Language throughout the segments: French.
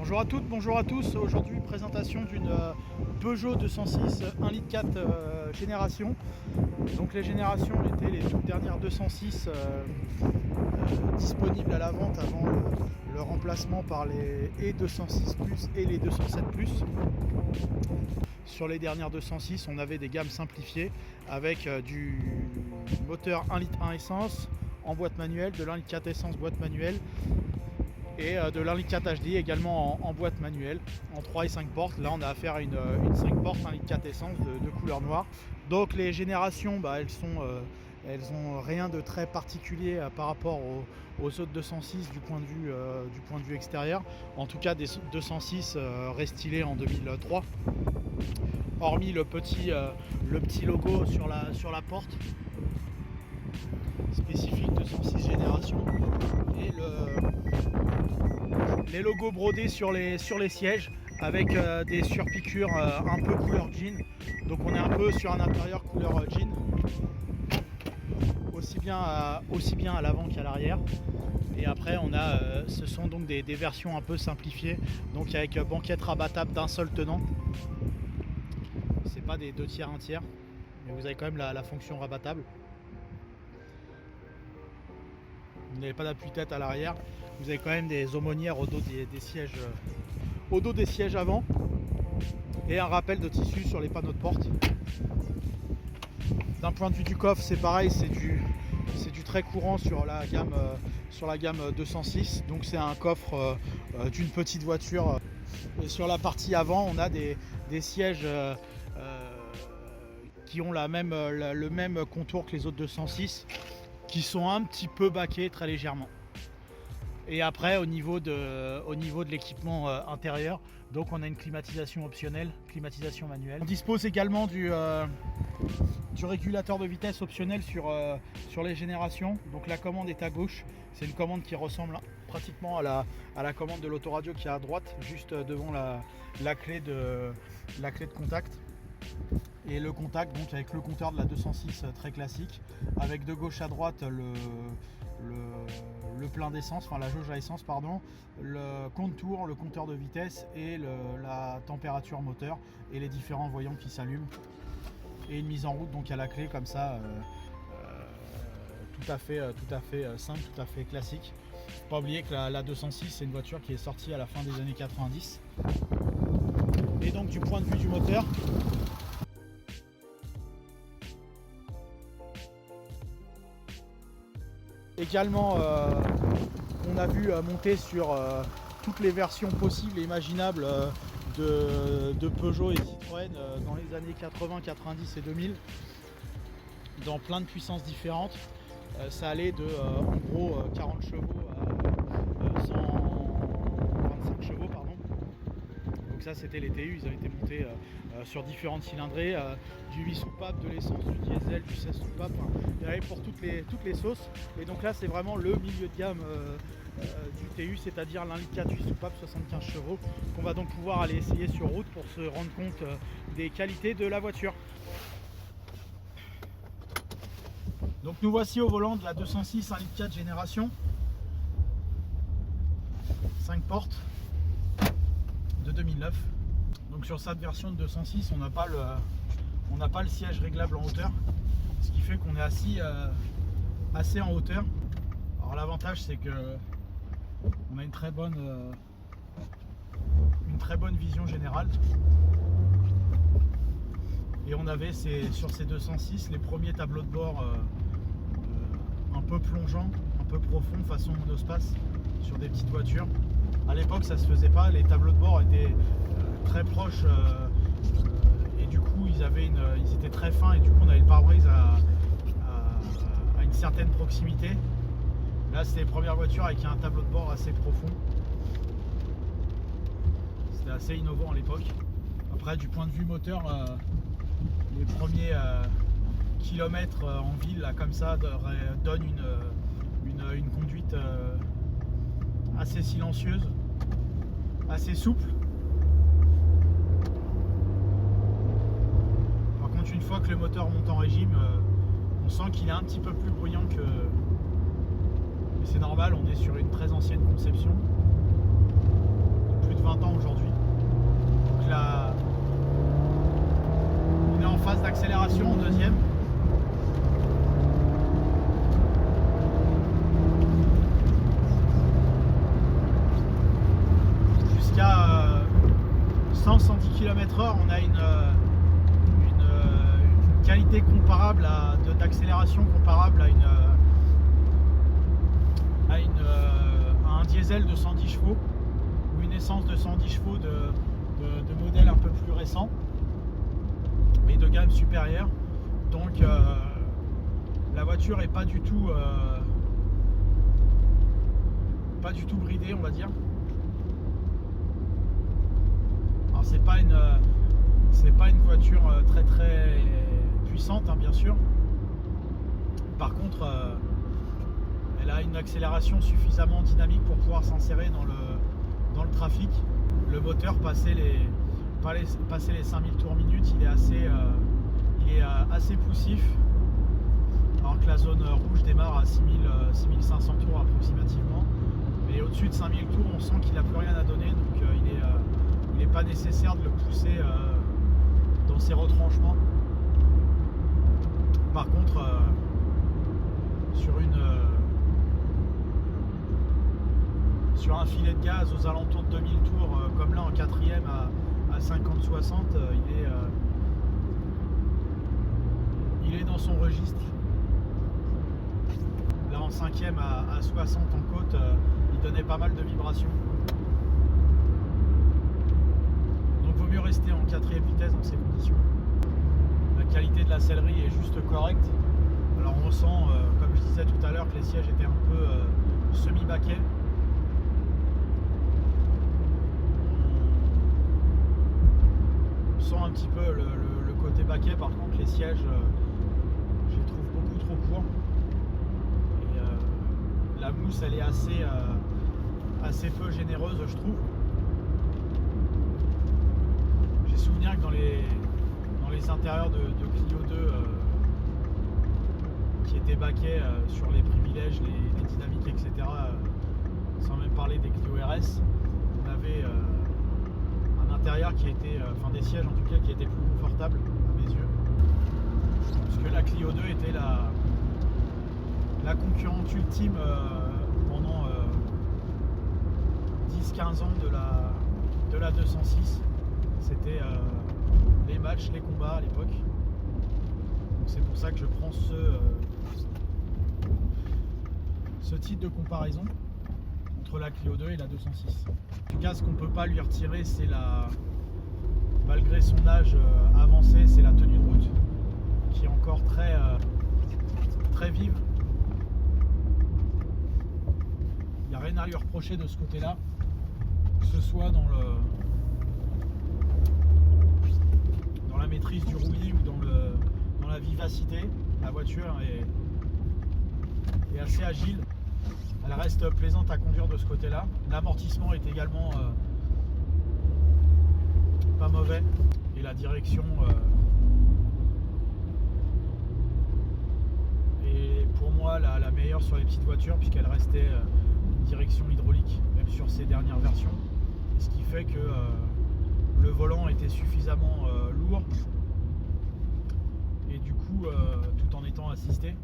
Bonjour à toutes, bonjour à tous. Aujourd'hui, présentation d'une Peugeot 206 1.4 litre génération. Donc les générations étaient les toutes dernières 206 disponibles à la vente avant le remplacement par les E206 Plus et les 207 Plus. Sur les dernières 206, on avait des gammes simplifiées avec du moteur 1 litre 1 essence en boîte manuelle, de l'1 litre 4 essence boîte manuelle et de l'1 litre 4 HD également en boîte manuelle en 3 et 5 portes. Là on a affaire à une 5 portes 1 litre 4 essence de couleur noire. Donc les générations elles ont rien de très particulier par rapport aux autres 206 du point de vue extérieur. En tout cas des 206 restylés en 2003. Hormis le petit logo sur la porte spécifique 206 génération et les logos brodés sur les sièges avec des surpiqûres un peu couleur jean. Donc on est un peu sur un intérieur couleur jean, aussi bien à l'avant qu'à l'arrière. Et après ce sont donc des versions un peu simplifiées, donc avec banquette rabattable d'un seul tenant. C'est pas des 2 tiers 1 tiers, mais vous avez quand même la fonction rabattable. Vous n'avez pas d'appui-tête à l'arrière. Vous avez quand même des aumônières au dos des sièges avant et un rappel de tissu sur les panneaux de porte. D'un point de vue du coffre, c'est pareil, c'est du très courant sur la gamme 206. Donc c'est un coffre d'une petite voiture. Et sur la partie avant, on a des sièges qui ont le même contour que les autres 206, qui sont un petit peu baqués très légèrement. Et après au niveau de l'équipement intérieur, donc on a une climatisation optionnelle, climatisation manuelle. On dispose également du régulateur de vitesse optionnel sur les générations. Donc la commande est à gauche, c'est une commande qui ressemble pratiquement à la commande de l'autoradio qui est à droite, juste devant la clé de contact. Et le contact donc avec le compteur de la 206 très classique, avec de gauche à droite le plein d'essence, enfin la jauge à essence pardon, le compte-tour, le compteur de vitesse et la température moteur et les différents voyants qui s'allument, et une mise en route donc à la clé comme ça, tout à fait simple, tout à fait classique. Pas oublier que la 206 c'est une voiture qui est sortie à la fin des années 90. Et donc du point de vue du moteur, également on a vu monter sur toutes les versions possibles et imaginables de Peugeot et Citroën dans les années 80, 90 et 2000, dans plein de puissances différentes. Ça allait de en gros 40 chevaux à 125 chevaux pardon. Donc ça c'était les TU, ils avaient été montés sur différentes cylindrées, du 8 soupapes, de l'essence, du diesel, du 16 soupapes, il y avait pour toutes les sauces. Et donc là c'est vraiment le milieu de gamme du TU, c'est-à-dire l'1 litre 4 8 soupapes 75 chevaux, qu'on va donc pouvoir aller essayer sur route pour se rendre compte des qualités de la voiture. Donc nous voici au volant de la 206 1 litre 4 génération, 5 portes de 2009. Donc sur cette version de 206 on n'a pas le siège réglable en hauteur, ce qui fait qu'on est assis assez en hauteur. Alors l'avantage c'est que on a une très bonne vision générale, et on avait sur ces 206 les premiers tableaux de bord un peu plongeants, un peu profonds façon monospace sur des petites voitures. À l'époque ça se faisait pas, les tableaux de bord étaient très proches et du coup ils étaient très fins, et du coup on avait le pare-brise à une certaine proximité. Là c'était les premières voitures avec un tableau de bord assez profond. C'était assez innovant à l'époque. Après du point de vue moteur, les premiers kilomètres en ville là, comme ça donnent une conduite assez silencieuse, assez souple. Par contre une fois que le moteur monte en régime, on sent qu'il est un petit peu plus bruyant que... Mais c'est normal, on est sur une très ancienne conception, plus de 20 d'accélération en deuxième. Jusqu'à 100-110 km/h, on a une qualité comparable d'accélération comparable à un diesel de 110 chevaux ou une essence de 110 chevaux de modèles un peu plus récents mais de gamme supérieure. Donc la voiture est pas du tout bridée, on va dire. Alors c'est pas une voiture très puissante, hein, bien sûr. Par contre elle a une accélération suffisamment dynamique pour pouvoir s'insérer dans le trafic. Le moteur, passer les 5000 tours minute, il est assez poussif, alors que la zone rouge démarre à 6500 tours approximativement, mais au-dessus de 5000 tours on sent qu'il n'a plus rien à donner, donc il n'est pas nécessaire de le pousser dans ses retranchements. Par contre sur un filet de gaz aux alentours de 2000 tours, comme là en quatrième à 50-60, il est dans son registre. Là en cinquième à 60 en côte, il donnait pas mal de vibrations. Donc vaut mieux rester en quatrième vitesse dans ces conditions. La qualité de la sellerie est juste correcte. Alors on sent, comme je disais tout à l'heure, que les sièges étaient un peu semi-baquets. On sent un petit peu le côté baquet. Par contre les sièges, je les trouve beaucoup trop courts. Et la mousse, elle est assez peu généreuse, je trouve. J'ai souvenir que dans les intérieurs de Clio 2 qui étaient baquets sur les privilèges, les dynamiques, etc., sans même parler des Clio RS, on avait un intérieur qui était, des sièges en tout cas, qui étaient plus confortables à mes yeux, parce que la Clio 2 était la concurrente ultime pendant 10-15 ans de la 206. C'était les matchs, les combats à l'époque. C'est pour ça que je prends ce type de comparaison entre la Clio 2 et la 206. En tout cas, ce qu'on ne peut pas lui retirer, c'est malgré son âge avancé, c'est la tenue de route qui est encore très vive. Il n'y a rien à lui reprocher de ce côté-là, que ce soit dans la maîtrise du roulis ou dans la vivacité. La voiture est assez agile, elle reste plaisante à conduire de ce côté-là. L'amortissement est également pas mauvais, et la direction est pour moi la meilleure sur les petites voitures, puisqu'elle restait direction hydraulique, même sur ces dernières versions, et ce qui fait que le volant était suffisamment lourd, et du coup tout en étant assisté,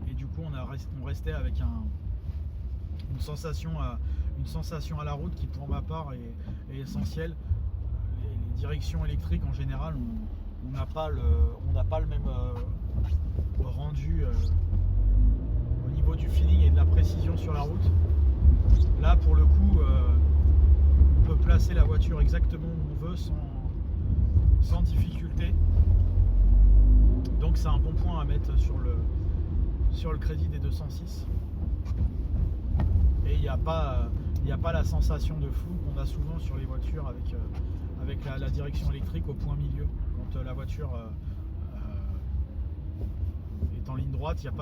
et du coup on restait avec une sensation à la route qui pour ma part est essentielle. Les directions électriques en général, on n'a pas le même rendu au niveau du feeling et de la précision sur la route. Là pour le coup on peut placer la voiture exactement où on veut sans difficulté. Donc c'est un bon point à mettre sur le crédit des 206. Et il n'y a pas la sensation de flou qu'on a souvent sur les voitures avec la direction électrique au point milieu. Quand la voiture est en ligne droite, il n'y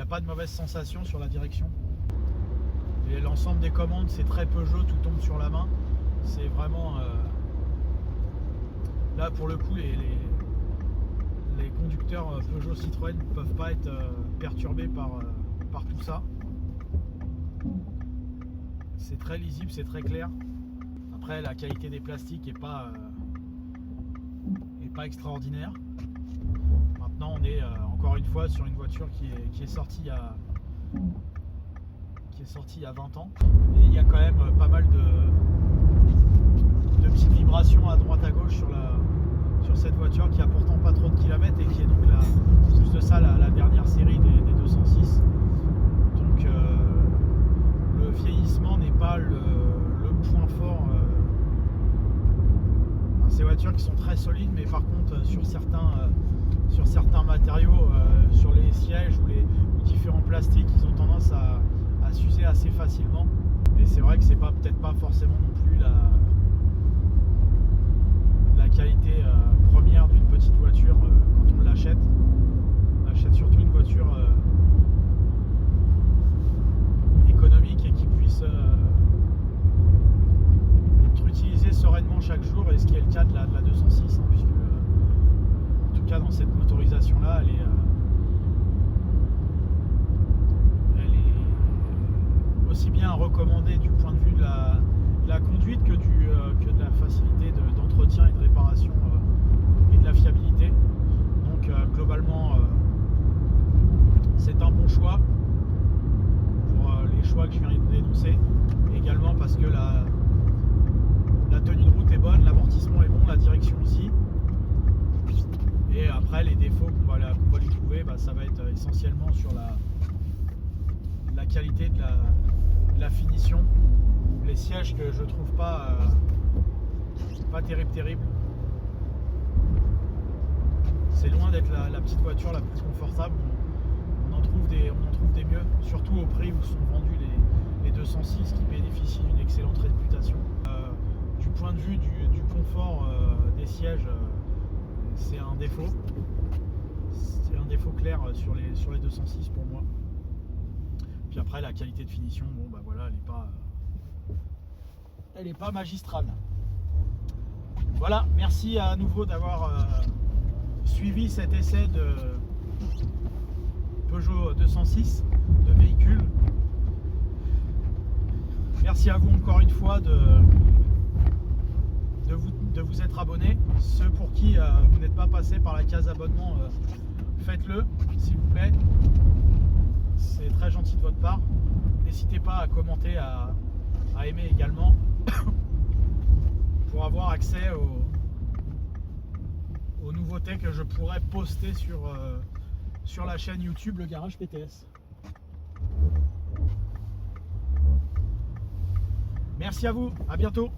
a pas de mauvaise sensation sur la direction. Et l'ensemble des commandes, c'est très Peugeot, tout tombe sur la main. C'est vraiment... là, pour le coup, les conducteurs Peugeot Citroën ne peuvent pas être perturbés par tout ça. C'est très lisible, c'est très clair. Après, la qualité des plastiques est pas n'est pas extraordinaire. Maintenant on est encore une fois sur une voiture qui est sortie il y a 20 ans. Et il y a quand même pas mal de petites vibrations à droite à gauche sur cette voiture qui a pourtant pas trop de kilomètres et qui est donc plus de ça la dernière série des 206. Donc le vieillissement n'est pas le point fort. Ces voitures qui sont très solides, mais par contre sur certains matériaux, sur les sièges ou les différents plastiques, ils ont tendance à s'user assez facilement. Et c'est vrai que c'est peut-être pas forcément non plus la qualité première d'une petite voiture quand on l'achète. On achète surtout une voiture économique et qui puisse être utilisée sereinement chaque jour, et ce qui est le cas de la 206, puisque en tout cas dans cette motorisation là elle est aussi bien recommandée du point de vue de la conduite que de la facilité d'entretien et de réparation et de la fiabilité. Donc globalement c'est un bon choix pour les choix que je viens d'énoncer, également parce que la tenue de route est bonne, l'amortissement est bon, la direction aussi. Et après les défauts qu'on va lui trouver, ça va être essentiellement sur la qualité de la finition, les sièges que je trouve pas terrible. C'est loin d'être la petite voiture la plus confortable. On en trouve des mieux, surtout au prix où sont vendus les 206 qui bénéficient d'une excellente réputation. Du point de vue du confort des sièges, c'est un défaut. C'est un défaut clair sur les 206 pour moi. Puis après la qualité de finition, voilà, elle est pas magistrale. Voilà, merci à nouveau d'avoir suivi cet essai de Peugeot 206 de véhicule. Merci à vous encore une fois de vous être abonné. Ceux pour qui vous n'êtes pas passé par la case abonnement, faites-le s'il vous plaît. C'est très gentil de votre part. N'hésitez pas à commenter, à aimer également pour avoir accès aux nouveautés que je pourrais poster sur la chaîne YouTube Le Garage PTS. Merci à vous, à bientôt.